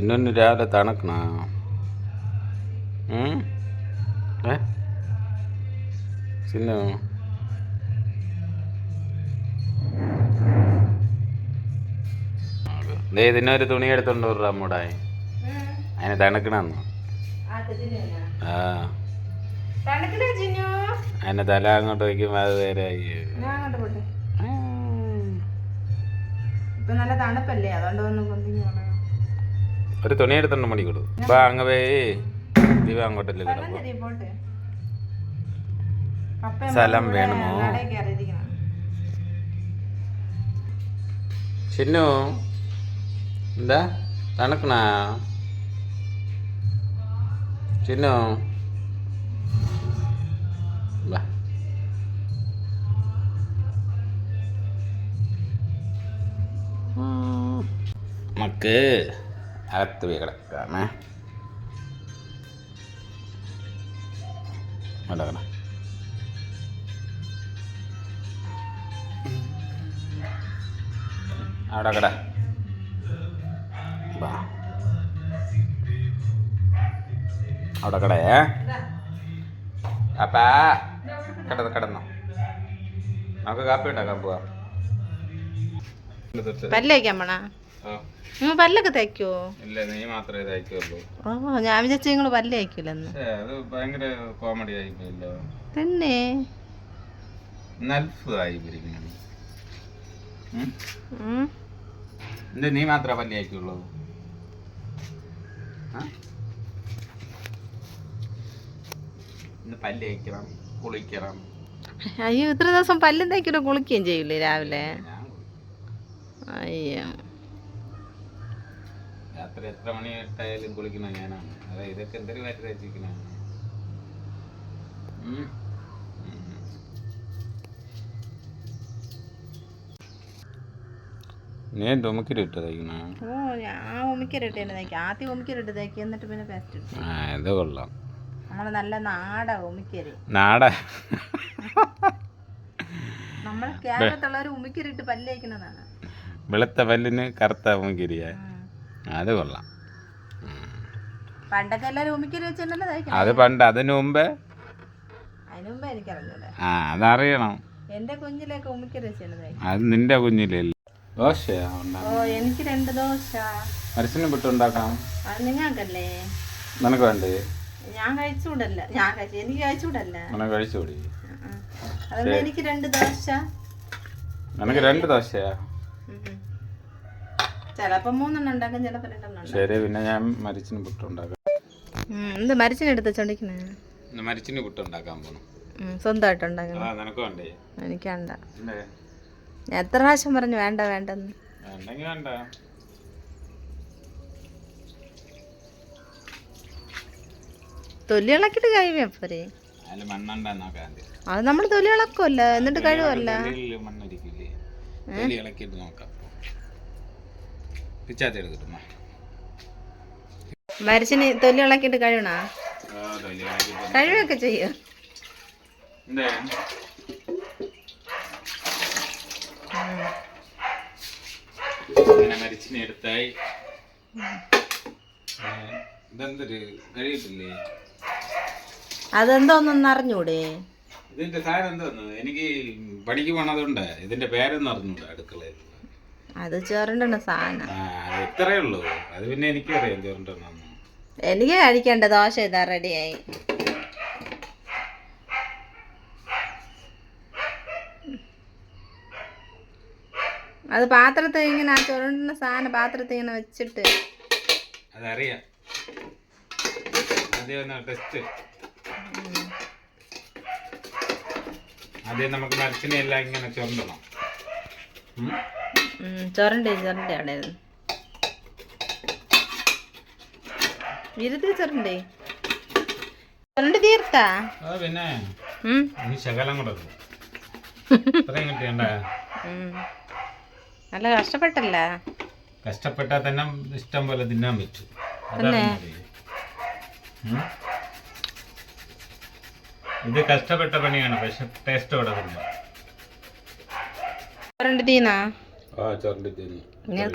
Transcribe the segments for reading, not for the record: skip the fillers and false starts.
ചിന്നു രാവിലെ തണുക്കണ ചിന്നു ഇതിനൊരു തുണി എടുത്തോണ്ട് വിടുക അമ്മൂടായി അതിന് തണുക്കണമെന്ന് ആ അതിനെ തല അങ്ങോട്ട് വയ്ക്കുമ്പോൾ അത് വേറെ ഒരു തുണി എടുത്തോണ്ട് മണി കൊടു ബാ അങ്ങ് പോയി ദിവ അങ്ങോട്ടല്ലേ കിടക്കും സ്ഥലം വേണമോ ചിന്നു എന്താ തണുക്കണ ചിന്നു ബാ നമുക്ക് അകത്ത് പോയി കിടക്കാമേ കിടക്കണം അവിടെ കട അവിടെ കടയേ അപ്പാ കിടന്നോ നമുക്ക് കാപ്പി ഉണ്ടാക്കാൻ പോവാ പല്ലേക്കാൻ പോണ പല്ലൊക്കെ തയ്ക്കുവോ? ഇല്ല നീ മാത്രമേ തയ്ക്കുള്ളൂ. ഓ ഞാൻ വിചാരിച്ചു നിങ്ങള് പല്ല് തയ്ക്കൂലെന്ന്. അത് ഭയങ്കര കോമഡി ആയിപ്പോയല്ലോ. തന്നെ നീ മാത്രമേ പല്ല് തയ്ക്കുള്ളൂ. പല്ല് തയ്ക്കണം, കുളിക്കണം. അയ്യോ ഇത്ര ദിവസം പല്ലും തയ്ക്കലോ കുളിക്കുകയും ചെയ്യൂലേ രാവിലെ? അയ്യോ രാത്രി എത്ര മണി ഇട്ടായാലും കുളിക്കണ ഞാനാണ്. അതെ ഇതൊക്കെ എന്തൊരു മാറ്റി തയ്ച്ചിരിക്കണ. നീ ഉമിക്കലിട്ട് തയ്ക്കണ? ഓ ഞാൻ ഉമിക്കലിട്ട് തന്നെ തയ്ക്കും. ആദ്യം ഉമിക്കലിട്ട് തയ്ക്കും, എന്നിട്ട് പിന്നെ പേസ്റ്റ് ഇട്ടു. ഇത് കൊള്ളാം. നമ്മള് നല്ല നാടാ ഉമിക്കല്. നാടാ നമ്മള് കേരളത്തുള്ളവര് ഉമിക്കലിട്ട് പല്ല് തയ്ക്കുന്നതാണ്. വെളുത്ത പല്ലിന് കറുത്ത ഉമിക്കരിയ. അത് കൊള്ളാം. പണ്ടൊക്കെ എല്ലാരും ഉമിക്കരി വെച്ചിട്ടല്ലേ തയ്ക്കണം. അത് പണ്ട്. അതിന് മുമ്പേ എനിക്കറിഞ്ഞൂടെ. അതറിയണം. എന്റെ കുഞ്ഞിലേക്ക് ഉമിക്കരി വെച്ചിട്ട് തയ്ക്കും. അത് നിന്റെ കുഞ്ഞിലല്ലേ. ദോശയാ? ഓ എനിക്ക് 2 ദോശ. മരച്ചിനെ വിട്ടുണ്ടാക്കാം. അത് നിങ്ങൾക്കല്ലേ? നിനക്ക് വേണ്ടേ? ഞാൻ കഴിച്ചുകൂടല്ല. എനിക്ക് കഴിച്ചുകൂടല്ല. കഴിച്ചുകൂടി. അതുകൊണ്ട് എനിക്ക് 2 ദോശ. നിനക്ക് 2 ദോശയാ? ചിലപ്പോ 3 ഉണ്ടാക്കും, ചിലപ്പോ 2. ശരി, പിന്നെ ഞാൻ മരിച്ചിന് പുട്ടുണ്ടാക്കാം. എന്ത് മരിച്ചിനെടുത്ത് ചൊണ്ടിക്കണേ? മരിച്ചിന് പുട്ടുണ്ടാക്കാൻ പോണം. സ്വന്തമായിട്ട് ഉണ്ടാക്കണം. നിനക്ക് വേണ്ടേ? എനിക്ക് വേണ്ട. ഞാൻ എത്ര പ്രാവശ്യം പറഞ്ഞു വേണ്ട വേണ്ടെന്ന്. വേണ്ട. തൊലി ഇളക്കിട്ട് കഴിവേ പോരെ? അത് നമ്മൾ തൊലി ഇളക്കുമല്ല, എന്നിട്ട് കഴിവല്ല. മരിച്ചിന് തൊലി ഇളക്കിട്ട് കഴിയണ? കഴിവൊക്കെ ചെയ്യോ? മരിച്ചിനെ എടുത്തായി. ഇതെന്തൊരു കഴിയിട്ടില്ലേ? അതെന്തോന്നൊന്നും അറിഞ്ഞൂടെ? ഇതിന്റെ സാധനം എന്തോന്നു? എനിക്ക് പണിക്ക് പോണതുകൊണ്ട് ഇതിന്റെ പേരൊന്നും അറിഞ്ഞൂടാ അടുക്കളയിൽ. അത് ചേരണ്ട സാധനം. എത്രയേ ഉള്ളൂ. അത് പിന്നെ എനിക്കറിയാം ചേരണ്ടെന്നു. എനിക്ക് കഴിക്കണ്ട. ദോശ ഇതാ റെഡിയായി. അത് പാത്രത്തിൽ ഇങ്ങനെ ആ ചുരുണ്ടുന്ന സാധനം പാത്രത്തിൽ ഇങ്ങനെ വെച്ചിട്ട് അതറിയാം. ടെസ്റ്റ് ആദ്യം നമുക്ക് മരച്ചിനെ എല്ലാം ഇങ്ങനെ ചുരണ്ടണം. ചുരണ്ടേ അവിടെ ഇരുത്തി ചുരണ്ടേ ചുരണ്ട് തീർത്താ? പിന്നെ ശകലം കൂടെ കിട്ടിയണ്ട. നല്ല കഷ്ടപ്പെട്ടല്ല. കഷ്ടപ്പെട്ടാൽ തന്നെ ഇഷ്ടം പോലെ തിന്നാൻ പറ്റും. ഇത് കഷ്ടപ്പെട്ട പണിയാണ്, പക്ഷെ ടേസ്റ്റ്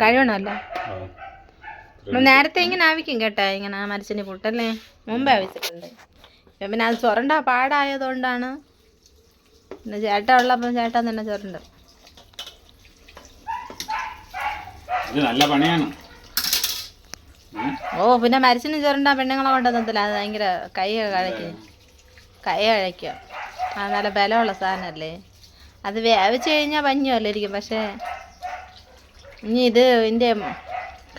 കഴിയണല്ലോ. നേരത്തെ ഇങ്ങനെ ആവിക്കും കേട്ടാ, ഇങ്ങനെ മരച്ചിനി പുട്ടല്ലേ മുമ്പേ ആവശ്യമുണ്ട്. ഇപ്പം പിന്നെ അത് ചൊരണ്ട പാടായതുകൊണ്ടാണ്. പിന്നെ ചേട്ട ഉള്ളപ്പം ചേട്ടൻ തന്നെ ചൊരണ്ട്. നല്ല പണിയാണ്. ഓ പിന്നെ മരച്ചിന് ചൊരണ്ട പെണ്ണുങ്ങളെ കൊണ്ടുവന്നില്ല. അത് ഭയങ്കര കൈ അഴയ്ക്കുക. അത് നല്ല ബലമുള്ള സാധനമല്ലേ. അത് വേവിച്ച് കഴിഞ്ഞാൽ പഞ്ഞുമല്ലേ ഇരിക്കും. പക്ഷേ ഇനി ഇതിൻ്റെ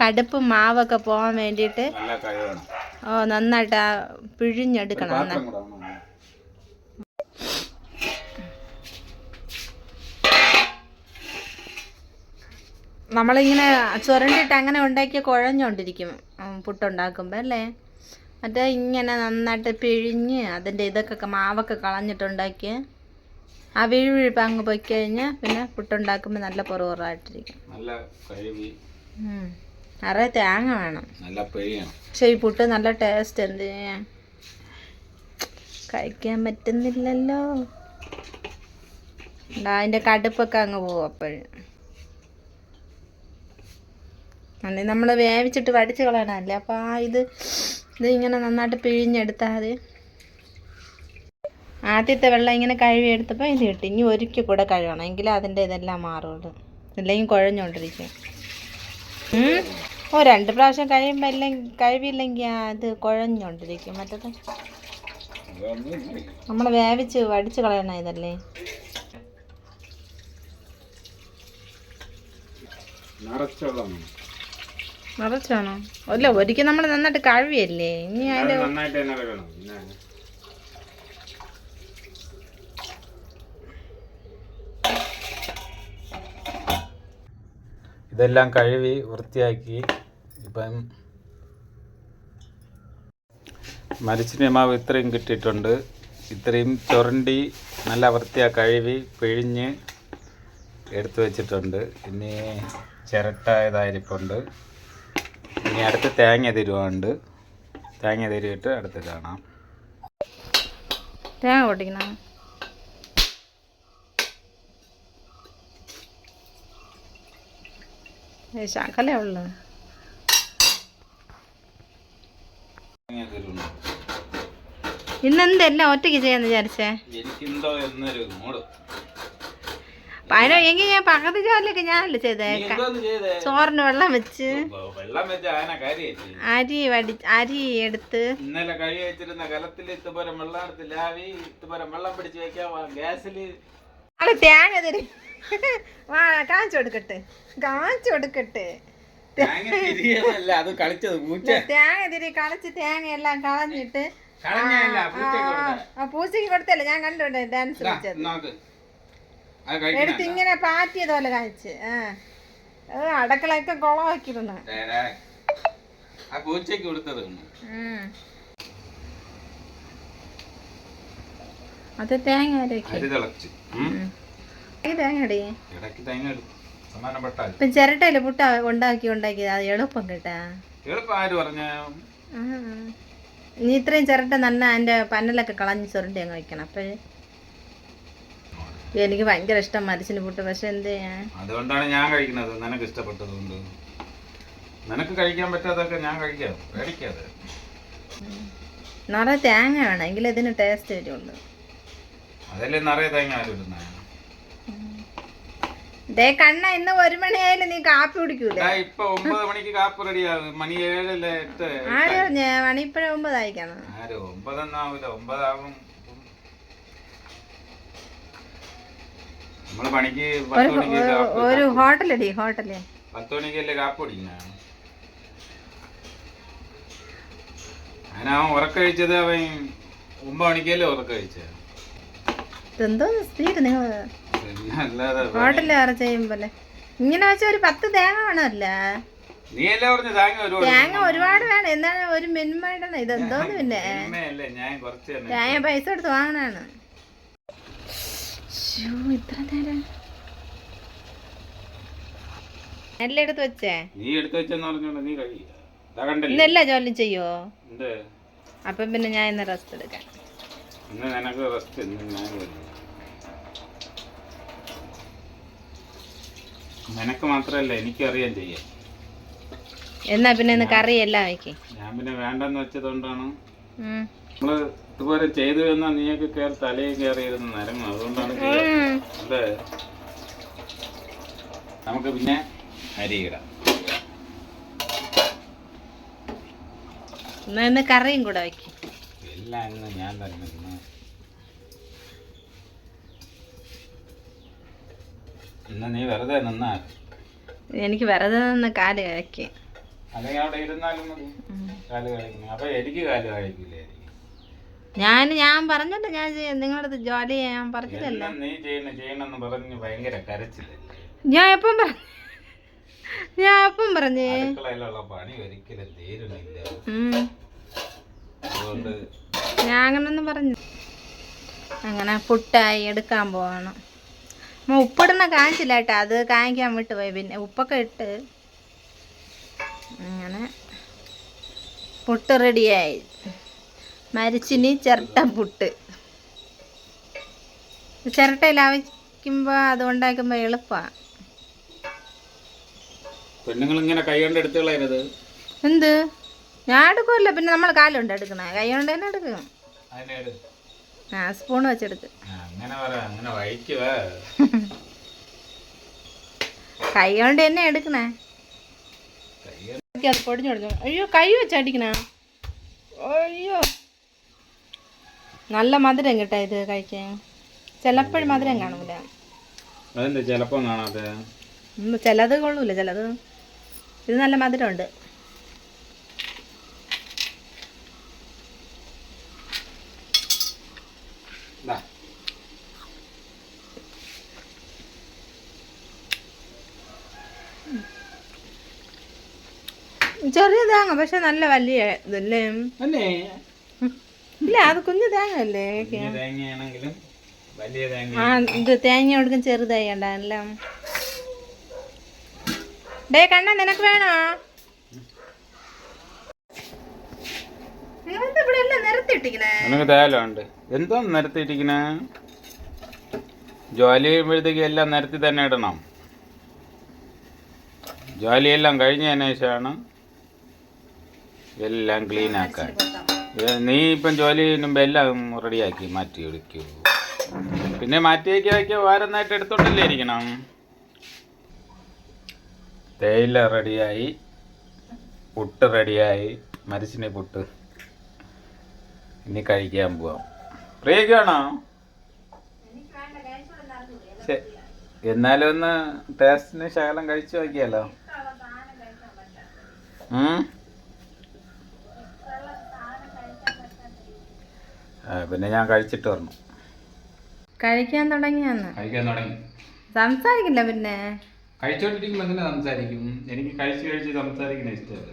കടുപ്പും മാവൊക്കെ പോകാൻ വേണ്ടിയിട്ട് നന്നായിട്ട് പിഴിഞ്ഞെടുക്കണം. നമ്മളിങ്ങനെ ചുരണ്ടിട്ട് അങ്ങനെ ഉണ്ടാക്കിയ കുഴഞ്ഞുകൊണ്ടിരിക്കും പുട്ടുണ്ടാക്കുമ്പോൾ അല്ലേ. മറ്റേ ഇങ്ങനെ നന്നായിട്ട് പിഴിഞ്ഞ് അതിൻ്റെ ഇതൊക്കെ മാവൊക്കെ കളഞ്ഞിട്ടുണ്ടാക്കിയ ആ വിഴുവിഴുപ്പ് അങ്ങ് പോയി കഴിഞ്ഞാൽ പിന്നെ പുട്ടുണ്ടാക്കുമ്പോൾ നല്ല പൊറുപൊറായിട്ടിരിക്കും. നിറയെ തേങ്ങ വേണം. പക്ഷെ ഈ പുട്ട് നല്ല ടേസ്റ്റ്. എന്ത് ചെയ്യാൻ, കഴിക്കാൻ പറ്റുന്നില്ലല്ലോ. അതിൻ്റെ കടുപ്പൊക്കെ അങ്ങ് പോവും അപ്പോഴും. അല്ലെ നമ്മൾ വേവിച്ചിട്ട് വടിച്ച് കളയണമല്ലേ. അപ്പോൾ ഇത് ഇങ്ങനെ നന്നായിട്ട് പിഴിഞ്ഞെടുത്താൽ മതി. ആദ്യത്തെ വെള്ളം ഇങ്ങനെ കഴുകിയെടുത്തപ്പോൾ ഇത് കിട്ടി. ഇനി ഒരിക്കൽ കൂടെ കഴുകണം, എങ്കിലും അതിൻ്റെ ഇതെല്ലാം മാറുള്ളൂ. അല്ലെങ്കിൽ കുഴഞ്ഞുകൊണ്ടിരിക്കും. 2 പ്രാവശ്യം കഴിയുമ്പോൾ കഴിവില്ലെങ്കിൽ അത് കുഴഞ്ഞുകൊണ്ടിരിക്കും. മറ്റത് നമ്മൾ വേവിച്ച് വടിച്ച് കളയണം ഇതല്ലേ. നിറച്ചാണോ? അല്ല, ഒരിക്കൽ നമ്മൾ നന്നായിട്ട് കഴുകിയല്ലേ. ഇനി അതിൻ്റെ ഇതെല്ലാം കഴുകി വൃത്തിയാക്കി. ഇപ്പം മരച്ചിനി മാവ് ഇത്രയും കിട്ടിയിട്ടുണ്ട്. ഇത്രയും ചുരണ്ടി നല്ല വൃത്തിയാക്കി കഴുകി പിഴിഞ്ഞ് എടുത്തു വെച്ചിട്ടുണ്ട്. ഇനി ചിരട്ടായതായിരിപ്പുണ്ട്. ഇനി അടുത്ത് തേങ്ങ തിരുവാണ്ട്. തേങ്ങ തിരുവിട്ട് അടുത്ത് കാണാം. തേങ്ങ പൊട്ടിക്കണം. ശകലേ ഉള്ളു. ഇന്നെന്തെല്ലാം ഒറ്റയ്ക്ക് ചെയ്യാന്ന് വിചാരിച്ചേ. എങ്കിൽ ഞാൻ പകുതി ജോലിയൊക്കെ ഞാനല്ലേ ചെയ്തേ. ചോറിന് വെള്ളം വെച്ച് അരി എടുത്ത് ഇന്നലെ കഴി വെച്ചിരുന്ന കലത്തിൽ ഇതുപോലെ വെള്ളം എടുത്തില്ല. വെള്ളം പിടിച്ച് വെക്കാൻ ഗ്യാസില് തേങ്ങ തരും. കാണിച്ചു കൊടുക്കട്ടെ. തേങ്ങ തിരി കളിച്ച് തേങ്ങ എല്ലാം കളഞ്ഞിട്ട് പൂച്ചയ്ക്ക് കൊടുത്തല്ലേ ഞാൻ കണ്ടുണ്ട് ഡാൻസ് കളിച്ചത്. എടുത്ത് ഇങ്ങനെ പാറ്റിയത് പോലെ കാണിച്ച് അടക്കളയൊക്കെ കുളമാക്കിയിരുന്നു. അത് തേങ്ങ ഇപ്പം ചിരട്ടയില് പുട്ട ഉണ്ടാക്കി അത് എളുപ്പം കേട്ടാ. ഇനി ഇത്രയും ചിരട്ട നല്ല അതിൻ്റെ പന്നലൊക്കെ കളഞ്ഞ് ചുരണ്ടി അങ്ങ് വയ്ക്കണം. അപ്പോഴേ എനിക്ക് ഭയങ്കര ഇഷ്ടം മരച്ചിന് പുട്ട്. പക്ഷെ എന്ത് ചെയ്യാൻ, അതുകൊണ്ടാണ് ഞാൻ കഴിക്കുന്നത്. നിനക്ക് ഇഷ്ടപ്പെട്ടതുകൊണ്ട്. നിനക്ക് കഴിക്കാൻ പറ്റാതൊക്കെ ഞാൻ കഴിക്കാം, പേടിക്കാതെ. നിറയെ തേങ്ങ വേണം, എങ്കിലും ഇതിന് ടേസ്റ്റ് വരുള്ളൂ. അതല്ലേ നിറയെ തേങ്ങ ആരും. കണ്ണ ഇന്ന് 1 മണിയായാലും നീ കാപ്പി കുടിക്കൂലേ? ഇപ്പൊ 9 മണിക്ക് കാപ്പി റെഡിയാകും. മണി 7 മണി ഇപ്പഴേ 9 ആയിക്കാണ്. 9 ആവില്ല, 9 ആകും. നമ്മള് പണിക്ക് ഒരു ഹോട്ടലടി 10 മണിക്കല്ലേ കാപ്പി കുടിക്കുന്ന. അവൻ ഉറക്കഴിച്ചത് അവൻ 9 മണിക്കല്ലേ ഉറക്കഴിച്ചത്. എന്തോ സ്പീഡ് നിങ്ങള് ഹോട്ടലിൽ വേറെ ചെയ്യുമ്പോലെ ഇങ്ങനെ വെച്ചാൽ ഒരു 10 തേങ്ങ വേണമല്ല. തേങ്ങ ഒരുപാട് വേണം. എന്താണ് ഒരു മിനിമം ഇടണം. ഇതെന്തോന്ന് പിന്നെ തേങ്ങ പൈസ കൊടുത്ത് വാങ്ങണാണ്. ഇത്ര നേരം എല്ലാം എടുത്ത് വെച്ചേ. ഇന്നെല്ലാം ജോലി ചെയ്യോ? അപ്പം പിന്നെ ഞാൻ ഇന്ന് റെസ്റ്റ് എടുക്കാം. നിനക്ക് മാത്രല്ല എനിക്കറിയാൻ ചെയ്യാം. എന്നാ പിന്നെ ഇന്ന് കറി എല്ലാം വയ്ക്കേ. ഞാൻ പിന്നെ വേണ്ടെന്ന് വെച്ചതുകൊണ്ടാണ്. നമ്മള് ഇതുപോലെ ചെയ്തു എന്നാ നീയൊക്കെ കയറി തലയിൽ കയറിയിരുന്ന് നരങ്ങും. അതുകൊണ്ടാണ് അല്ലേ. നമുക്ക് പിന്നെ അരി ഇടാം. ഇന്ന് കറിയും കൂടെ വയ്ക്കും. എല്ലാം ഇന്ന് ഞാൻ തന്നെ. ഇന്ന് നീ വെറുതെ നിന്നാ. എനിക്ക് വെറുതെ നിന്ന് കാല് കഴിക്ക്. അല്ലെങ്കിൽ അവിടെ ഇരുന്നാലും മതി. കാല് കഴിക്കുന്നു. അപ്പൊ എനിക്ക് കാല് കഴിക്കില്ലേ? ഞാൻ പറഞ്ഞിട്ട് ഞാൻ നിങ്ങളടുത്ത് ജോലി ചെയ്യാൻ പറഞ്ഞിട്ടല്ല. നീ ചെയ്യണമെന്ന് പറഞ്ഞ് ഭയങ്കര കരച്ചില്ലല്ലേ? ഞാൻ എപ്പം പറഞ്ഞേ അടുക്കളയിലുള്ള പണി ഒരിക്കലും തീരുന്നില്ല. അതുകൊണ്ട് ഞാൻ അങ്ങനൊന്നും പറഞ്ഞു. അങ്ങനെ പുട്ടായി എടുക്കാൻ പോവാണ്. ഉപ്പിടുന്ന കാണിച്ചില്ല കേട്ടോ, അത് കാണിക്കാൻ വിട്ട് പോയി. പിന്നെ ഉപ്പൊക്കെ ഇട്ട് അങ്ങനെ പുട്ട് റെഡിയായി. മരിച്ചിനി ചിരട്ട പുട്ട്. ചിരട്ടയിലാവിക്കുമ്പോൾ അത് ഉണ്ടാക്കുമ്പോൾ എളുപ്പമാണ്. പെണ്ണുങ്ങൾ ഇങ്ങനെ കൈ കൊണ്ട് എടുത്ത് കളയരുത്. എന്ത് ഞാൻ എടുക്കുമല്ല, പിന്നെ നമ്മൾ കാലുകൊണ്ട് എടുക്കണേ, കൈ കൊണ്ട് തന്നെ എടുക്കും. സ്പൂൺ വെച്ചെടുക്കും. കൈ കൊണ്ട് തന്നെ എടുക്കണേ. അത് പൊടിഞ്ഞു കൊടുക്കും. അയ്യോ കൈ വെച്ചടിക്കണേ. അയ്യോ നല്ല മധുരം കിട്ടാ ഇത് കഴിക്കാൻ. ചിലപ്പോഴും മധുരം കാണൂല. ചിലത് കൊള്ളൂല, ചിലത്. ഇത് നല്ല മധുരമുണ്ട്. ചെറിയ തേങ്ങ പക്ഷെ നല്ല വലിയ ഇതല്ലേ. ഇല്ല അത് കുഞ്ഞു തേങ്ങ അല്ലേ. ഇത് തേങ്ങ കൊടുക്കും ചെറുതായി കണ്ടല്ല. ഡേ കണ്ണ നിനക്ക് വേണോ? ഇവിടെ എല്ലാം നിരത്തിട്ടിക്കണേ. എന്തോ നിരത്തിട്ടിക്കണേ. ജോലി ചെയ്യുമ്പോഴത്തേക്ക് എല്ലാം നിരത്തി തന്നെ ഇടണം. ജോലിയെല്ലാം കഴിഞ്ഞതിന് ശേഷമാണ് എല്ലാം ക്ലീൻ ആക്കാൻ. നീ ഇപ്പം ജോലി ചെയ്യുമ്പോൾ എല്ലാം റെഡിയാക്കി മാറ്റി എടുക്കൂ. പിന്നെ മാറ്റി വയ്ക്കുക വാരന്നായിട്ട് എടുത്തോണ്ടല്ലേ ഇരിക്കണം. തേയില റെഡിയായി, പുട്ട് റെഡിയായി, മരിച്ചിനി പുട്ട്. ഇനി കഴിക്കാൻ പോവാം. പ്രിയക്കാണോ? എന്നാലും ഒന്ന് ടേസ്റ്റിന് ശകലം കഴിച്ചു നോക്കിയാലോ? പിന്നെ ഞാൻ കഴിച്ചിട്ട് വരണം. കഴിക്കാൻ തുടങ്ങി. സംസാരിക്കില്ല. പിന്നെ കഴിച്ചോണ്ടിരിക്കുമ്പോ എങ്ങനെ സംസാരിക്കും? എനിക്ക് കഴിച്ച് സംസാരിക്കുന്ന ഇഷ്ടമല്ല.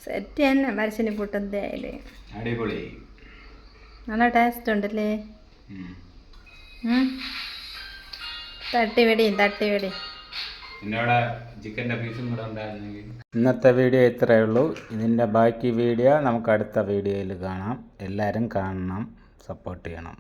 സെറ്റ് തന്നെ മരിച്ചിനി പുട്ടന്തേ ആയില്ലേ. അടിപൊളി, നല്ല ടേസ്റ്റ് ഉണ്ടല്ലേ. തട്ടിവെടി. എന്നോട് ചിക്കൻ്റെ പീസും കൂടെ ഉണ്ടായിരുന്നെങ്കിൽ. ഇന്നത്തെ വീഡിയോ ഇത്രയേ ഉള്ളൂ. ഇതിൻ്റെ ബാക്കി വീഡിയോ നമുക്ക് അടുത്ത വീഡിയോയിൽ കാണാം. എല്ലാവരും കാണണം, സപ്പോർട്ട് ചെയ്യണം.